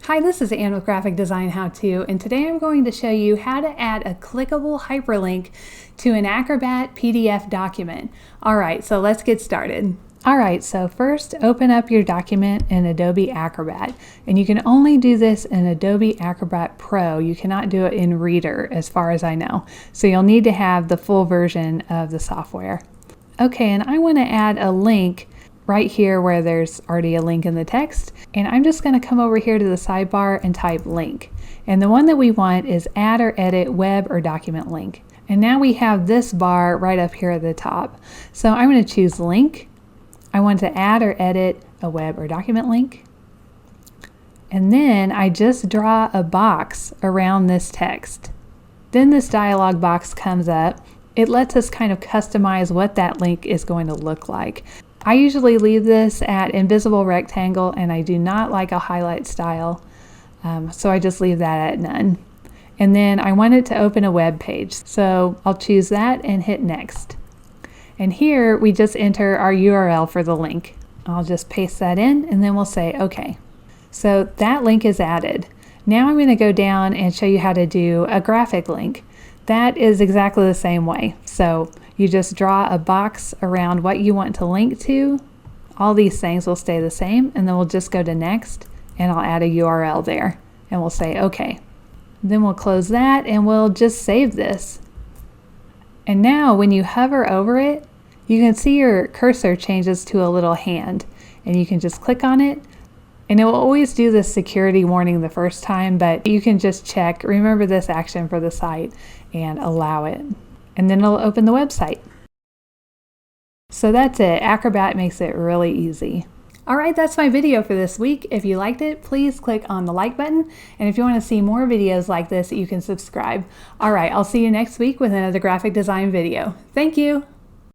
Hi, this is Anne with Graphic Design How To, and today I'm going to show you how to add a clickable hyperlink to an Acrobat PDF document. Alright, so let's get started. Alright, so first open up your document in Adobe Acrobat, and you can only do this in Adobe Acrobat Pro. You cannot do it in Reader as far as I know, so you'll need to have the full version of the software. Okay, and I want to add a link right here where there's already a link in the text, and I'm just going to come over here to the sidebar and type link, and the one that we want is add or edit web or document link. And now we have this bar right up here at the top, so I'm going to choose link. I want to add or edit a web or document link, and then I just draw a box around this text. Then this dialog box comes up. It lets us kind of customize what that link is going to look like. I usually leave this at invisible rectangle, and I do not like a highlight style, so I just leave that at none. And then I want it to open a web page, so I'll choose that and hit next. And here we just enter our URL for the link. I'll just paste that in, and then we'll say OK. So that link is added. Now I'm going to go down and show you how to do a graphic link. That is exactly the same way. So you just draw a box around what you want to link to. All these things will stay the same, and then we'll just go to next, and I'll add a URL there, and we'll say OK. Then we'll close that, and we'll just save this. And now when you hover over it, you can see your cursor changes to a little hand, and you can just click on it, and it will always do the security warning the first time, but you can just check, remember this action for the site, and allow it. And then it'll open the website. So that's it. Acrobat makes it really easy. Alright, that's my video for this week. If you liked it, please click on the like button. And if you want to see more videos like this, you can subscribe. Alright, I'll see you next week with another graphic design video. Thank you!